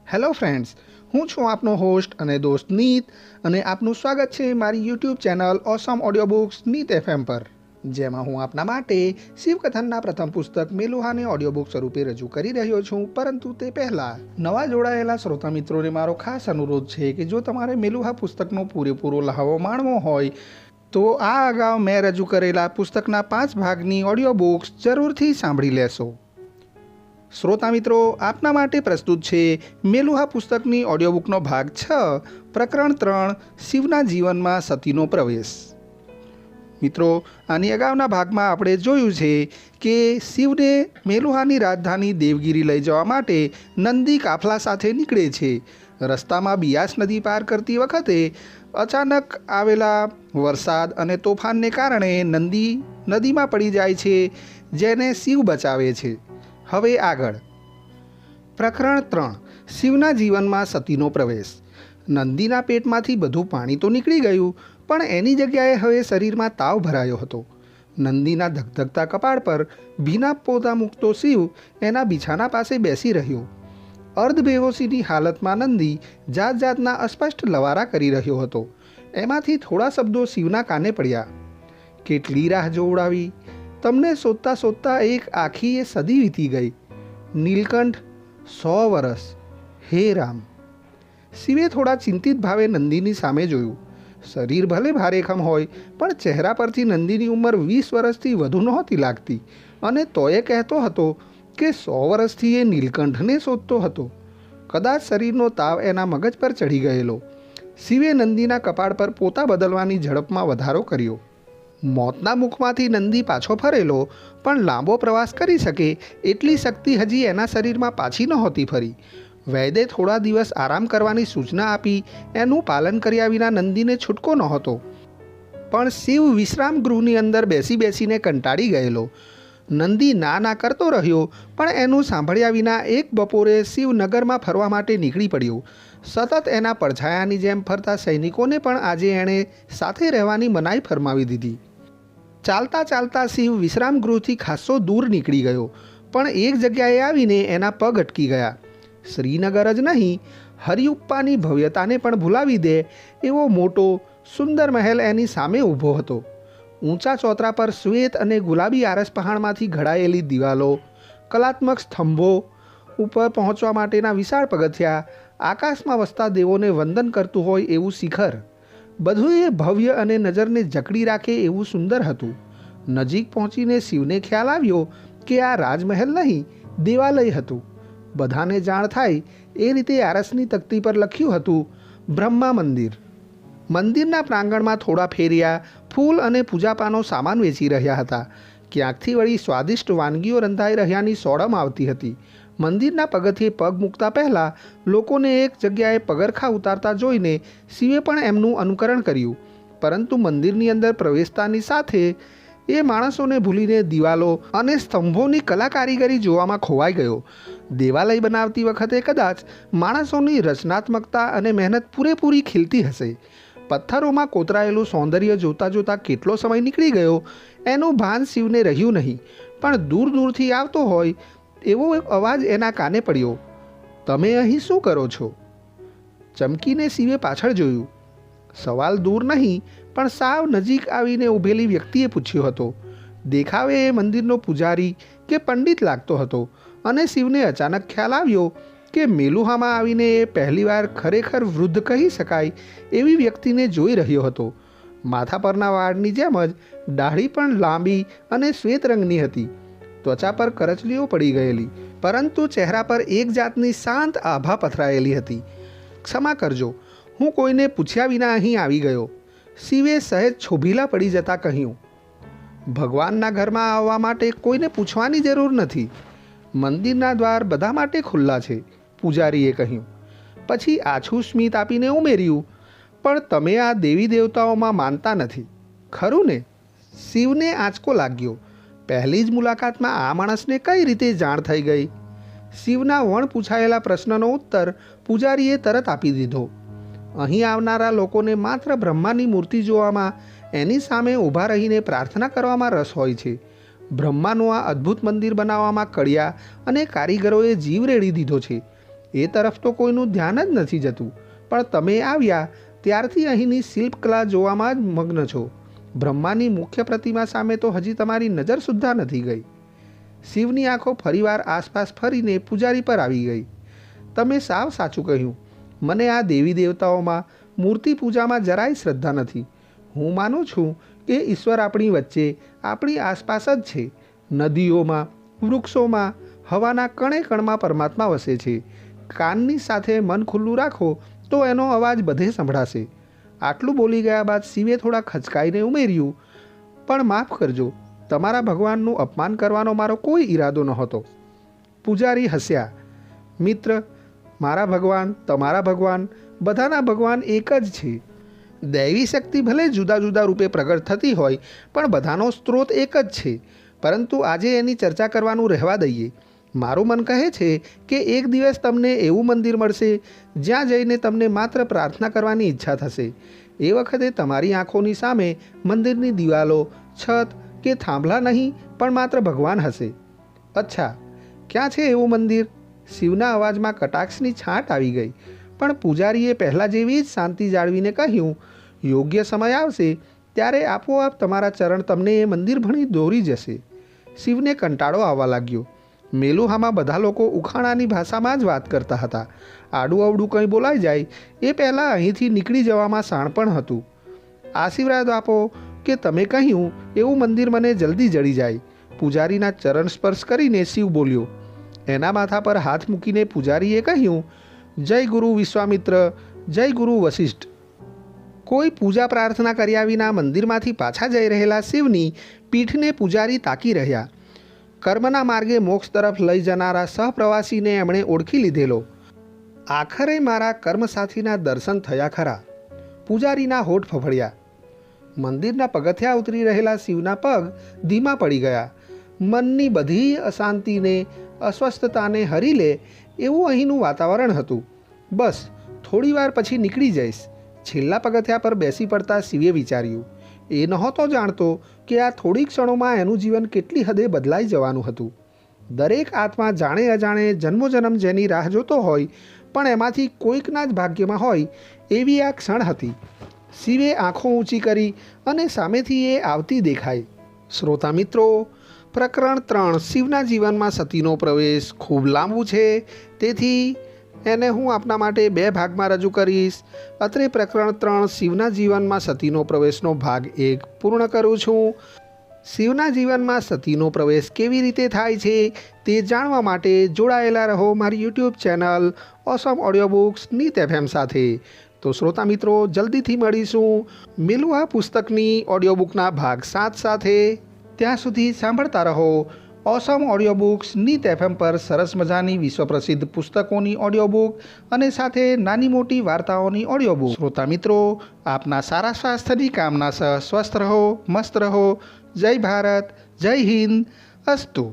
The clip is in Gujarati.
હેલો ફ્રેન્ડ્સ, હું છું આપનો હોસ્ટ અને દોસ્ત નીત અને આપનું સ્વાગત છે મારી YouTube channel awesome audio books Neet FM પર, જેમાં હું આપના માટે શિવકથનના પ્રથમ પુસ્તક મેલુહાને ઓડિયો બુક સ્વરૂપે રજૂ કરી રહ્યો છું. પરંતુ તે પહેલાં નવા જોડાયેલા શ્રોતા મિત્રોને મારો ખાસ અનુરોધ છે કે જો તમારે મેલુહા પુસ્તકનો પૂરેપૂરો લહાવો માણવો હોય તો આ અગાઉ મેં રજૂ કરેલા પુસ્તકના 5 ભાગની ઓડિયો બુક્સ જરૂરથી સાંભળી લેશો. શ્રોતા મિત્રો, આપના માટે પ્રસ્તુત છે મેલુહા પુસ્તકની ઓડિયો બુકનો ભાગ 6, પ્રકરણ 3, શિવના જીવનમાં સતીનો પ્રવેશ. મિત્રો, આની અગાઉના ભાગમાં આપણે જોયું છે કે શિવને મેલુહાની રાજધાની દેવગિરી લઈ જવા માટે નંદી કાફલા સાથે નીકળે છે. રસ્તામાં બિયાસ નદી પાર કરતી વખતે અચાનક આવેલા વરસાદ અને તોફાનને કારણે નંદી નદીમાં પડી જાય છે, જેને શિવ બચાવે છે. હવે આગળ પ્રકરણ 3, શિવના જીવનમાં સતીનો પ્રવેશ. નંદીના પેટમાંથી બધું પાણી તો નીકળી ગયું, પણ એની જગ્યાએ હવે શરીરમાં તાવ ભરાયો હતો. નંદીના ધગધગતા કપાળ પર ભીના પોતા મૂકતો શિવ એના બિછાના પાસે બેસી રહ્યો. અર્ધબેહોશીની હાલતમાં નંદી જાત જાતના અસ્પષ્ટ લવારા કરી રહ્યો હતો. એમાંથી થોડા શબ્દો શિવના કાને પડ્યા. કેટલી રાહ જોવડાવી, તમને શોધતા શોધતા એક આખી એ સદી વીતી ગઈ. નીલકંઠ, 100 વર્ષ. હે રામ! શિવે થોડા ચિંતિત ભાવે નંદીની સામે જોયું. શરીર ભલે ભારેખમ હોય, પણ ચહેરા પરથી નંદીની ઉંમર 20 વર્ષથી વધુ નહોતી લાગતી, અને તોય કહેતો હતો કે 100 વર્ષથી એ નીલકંઠને શોધતો હતો. કદાચ શરીરનો તાવ એના મગજ પર ચડી ગયેલો. શિવે નંદીના કપાળ પર પોતા બદલવાની ઝડપમાં વધારો કર્યો. મોતના મુખમાંથી નંદી પાછો ફરેલો, પણ લાંબો પ્રવાસ કરી શકે એટલી શક્તિ હજી એના શરીરમાં પાછી નહોતી ફરી. વૈદે થોડા દિવસ આરામ કરવાની સૂચના આપી એનું પાલન કર્યા વિના નંદીને છૂટકો નહોતો. પણ શિવ વિશ્રામ ગૃહની અંદર બેસી બેસીને કંટાળી ગયેલો. નંદી ના કરતો રહ્યો, પણ એનું સાંભળ્યા વિના એક બપોરે શિવ નગરમાં ફરવા માટે નીકળી પડ્યો. સતત એના પડછાયાની જેમ ફરતા સૈનિકોને પણ આજે એણે સાથે રહેવાની મનાઈ ફરમાવી દીધી. ચાલતા ચાલતા શિવ વિશ્રામ ગૃહથી ખાસો દૂર નીકળી ગયો, પણ એક જગ્યાએ આવીને એના પગ અટકી ગયા. શ્રીનગર જ નહીં, હરિયુપ્પાની ભવ્યતાને પણ ભૂલાવી દે એવો મોટો સુંદર મહેલ એની સામે ઊભો હતો. ઊંચા ચોતરા પર શ્વેત અને ગુલાબી આરસ પહાણમાંથી ઘડાયેલી દિવાલો, કલાત્મક સ્તંભો, ઉપર પહોંચવા માટેના વિશાળ પગથિયા, આકાશમાં વસતા દેવોને વંદન કરતું હોય એવું શિખર, બધું એ ભવ્ય અને નજરને જકડી રાખે એવું સુંદર હતું. નજીક પહોંચીને શિવને ખ્યાલ આવ્યો કે આ રાજમહેલ નહીં, દેવાલય હતું. બધાને જાણ થાય એ રીતે આરસની તકતી પર લખ્યું હતું, બ્રહ્મા મંદિર. મંદિરના પ્રાંગણમાં થોડા ફેરિયા ફૂલ અને પૂજાપાનો સામાન વેચી રહ્યા હતા. ક્યાંકથી વળી સ્વાદિષ્ટ વાનગીઓ રંધાઈ રહ્યાની સોડમ આવતી હતી. મંદિરના પગથિયે પગ મૂકતા પહેલાં લોકોને એક જગ્યાએ પગરખાં ઉતારતા જોઈને શિવે પણ એમનું અનુકરણ કર્યું. પરંતુ મંદિરની અંદર પ્રવેશતાની સાથે એ માણસોને ભૂલીને દિવાલો અને સ્તંભોની કલા કારીગરી જોવામાં ખોવાઈ ગયો. દેવાલય બનાવતી વખતે કદાચ માણસોની રચનાત્મકતા અને મહેનત પૂરેપૂરી ખીલતી હશે. પથ્થરોમાં કોતરાયેલું સૌંદર્ય જોતાં જોતાં કેટલો સમય નીકળી ગયો એનું ભાન શિવને રહ્યું નહીં. પણ દૂર દૂરથી આવતો હોય એવો એક અવાજ એના કાને પડ્યો, તમે અહીં શું કરો છો? ચમકીને શિવે પાછળ જોયું. સવાલ દૂર નહીં, પણ સાવ નજીક આવીને ઊભેલી વ્યક્તિએ પૂછ્યો હતો. દેખાવે એ મંદિરનો પૂજારી કે પંડિત લાગતો હતો, અને શિવને અચાનક ખ્યાલ આવ્યો કે મેલુહામાં આવીને એ પહેલીવાર ખરેખર વૃદ્ધ કહી શકાય એવી વ્યક્તિને જોઈ રહ્યો હતો. માથા પરના વાળની જેમ જ દાઢી પણ લાંબી અને શ્વેત રંગની હતી. ત્વચા પર કરચલીઓ પડી ગયેલી, પરંતુ ચહેરા પર એક જાતની શાંત આભા પથરાયેલી હતી. ક્ષમા કરજો, હું કોઈને પૂછ્યા વિના અહીં આવી ગયો, શિવે સહેજ છોભીલા પડી જતાં કહ્યું. ભગવાનના ઘરમાં આવવા માટે કોઈને પૂછવાની જરૂર નથી. મંદિરના દ્વાર બધા માટે ખુલ્લા છે, પૂજારીએ કહ્યું. પછી આછું સ્મિત આપીને ઉમેર્યું, પણ તમે આ દેવી દેવતાઓમાં માનતા નથી, ખરું ને? શિવને આંચકો લાગ્યો. પહેલી જ મુલાકાતમાં આ માણસને કઈ રીતે જાણ થઈ ગઈ? શિવના વણ પૂછાયેલા પ્રશ્નનો ઉત્તર પૂજારીએ તરત આપી દીધો. અહીં આવનારા લોકોને માત્ર બ્રહ્માની મૂર્તિ જોવામાં, એની સામે ઊભા રહીને પ્રાર્થના કરવામાં રસ હોય છે. બ્રહ્માનું આ અદ્ભુત મંદિર બનાવવામાં કડિયા અને કારીગરોએ જીવ રેડી દીધો છે. એ તરફ તો કોઈનું ધ્યાન જ નથી જતું, પણ તમે આવ્યા ત્યારથી અહીંની શિલ્પકલા જોવામાં જ મગ્ન છો. બ્રહ્માની મુખ્ય પ્રતિમા સામે તો હજી તમારી નજર સુદ્ધા નથી ગઈ. શિવની આંખો ફરીવાર આસપાસ ફરીને પૂજારી પર આવી ગઈ. તમે સાવ સાચું કહ્યું. મને આ દેવી દેવતાઓમાં, મૂર્તિ પૂજામાં જરાય શ્રદ્ધા નથી. હું માનું છું કે ઈશ્વર આપણી વચ્ચે, આપણી આસપાસ જ છે. નદીઓમાં, વૃક્ષોમાં, હવાના કણે કણમાં પરમાત્મા વસે છે. કાનની સાથે મન ખુલ્લું રાખો તો એનો અવાજ બધે સંભળાશે. આટલું બોલી ગયા બાદ શિવે થોડા ખચકાઈને ઉમેર્યું, પણ માફ કરજો, તમારા ભગવાનનું અપમાન કરવાનો મારો કોઈ ઈરાદો નહોતો. પૂજારી હસ્યા. મિત્ર, મારા ભગવાન, તમારા ભગવાન, બધાના ભગવાન એક જ છે. દૈવી શક્તિ ભલે જુદા જુદા રૂપે પ્રગટ થતી હોય, પણ બધાનો સ્ત્રોત એક જ છે. પરંતુ આજે એની ચર્ચા કરવાનું રહેવા દઈએ. મારું મન કહે છે કે એક દિવસ તમને એવું મંદિર મળશે જ્યાં જઈને તમને માત્ર પ્રાર્થના કરવાની ઈચ્છા થશે. એ વખતે તમારી આંખોની સામે મંદિરની દિવાલો, છત કે થાંભલા નહીં, પણ માત્ર ભગવાન હશે. અચ્છા, ક્યાં છે એવું મંદિર? શિવના અવાજમાં કટાક્ષની છાંટ આવી ગઈ, પણ પૂજારીએ પહેલાં જેવી જ શાંતિ જાળવીને કહ્યું, યોગ્ય સમય આવશે ત્યારે આપોઆપ તમારા ચરણ તમને એ મંદિર ભણી દોરી જશે. શિવને કંટાળો આવવા લાગ્યો. મેલુહામાં બધા લોકો ઉખાણાની ભાષામાં જ વાત કરતા હતા. આડું અવડું કંઈ બોલાઈ જાય એ પહેલાં અહીંથી નીકળી જવામાં શાણપણ હતું. આશીર્વાદ આપો કે તમે કહ્યું એવું મંદિર મને જલ્દી જડી જાય. પૂજારીના ચરણ સ્પર્શ કરીને શિવ બોલ્યો. એના માથા પર હાથ મૂકીને પૂજારીએ કહ્યું, જય ગુરુ વિશ્વામિત્ર, જય ગુરુ વશિષ્ઠ. કોઈ પૂજા પ્રાર્થના કર્યા વિના મંદિરમાંથી પાછા જઈ રહેલા શિવની પીઠને પૂજારી તાકી રહ્યા. કર્મના માર્ગે મોક્ષ તરફ લઈ જનારા સહપ્રવાસીને એમણે ઓળખી લીધેલો. આખરે મારા કર્મસાથીના દર્શન થયા ખરા. પૂજારીના હોઠ ફફડ્યા. મંદિરના પગથિયા ઉતરી રહેલા શિવના પગ ધીમા પડી ગયા. મનની બધી અશાંતિને, અસ્વસ્થતાને હરી લે એવું અહીંનું વાતાવરણ હતું. બસ થોડી વાર પછી નીકળી જઈશ. છેલ્લા પગથિયા પર બેસી પડતા શિવે વિચાર્યું. એ નહોતો જાણતો કે આ થોડી ક્ષણોમાં એનું જીવન કેટલી હદે બદલાઈ જવાનું હતું. દરેક આત્મા જાણે અજાણે જન્મોજન્મ જેની રાહ જોતો હોય, પણ એમાંથી કોઈકના જ ભાગ્યમાં હોય એવી આ ક્ષણ હતી. શિવે આંખો ઊંચી કરી અને સામેથી એ આવતી દેખાઈ. શ્રોતા મિત્રો, પ્રકરણ 3 શિવના જીવનમાં સતીનો પ્રવેશ ખૂબ લાંબુ છે, તેથી એને હું આપના માટે 2 ભાગમાં રજૂ કરીશ. અત્રે પ્રકરણ 3 શિવના જીવનમાં સતીનો પ્રવેશનો ભાગ 1 પૂર્ણ કરું છું. શિવના જીવનમાં સતીનો પ્રવેશ કેવી રીતે થાય છે તે જાણવા માટે જોડાયેલા રહો મારી YouTube channel awesome audio books Neet FM સાથે. તો શ્રોતા મિત્રો, જલ્દીથી મળીશું મેલુહા પુસ્તકની ઓડિયો બુકના ભાગ 7 સાથે. ત્યાં સુધી સાંભળતા રહો ઓસમ ઓડિયો બુક્સ નીત FM પર સરસ મજાની વિશ્વ પ્રસિદ્ધ પુસ્તકોની ઓડિયો બુક અને સાથે નાની મોટી વાર્તાઓની ઓડિયો બુક. શ્રોતા મિત્રો, આપના સારા સ્વાસ્થ્યની કામના સહ સ્વસ્થ રહો, મસ્ત રહો. જય ભારત, જય હિન્દ, અસ્તુ.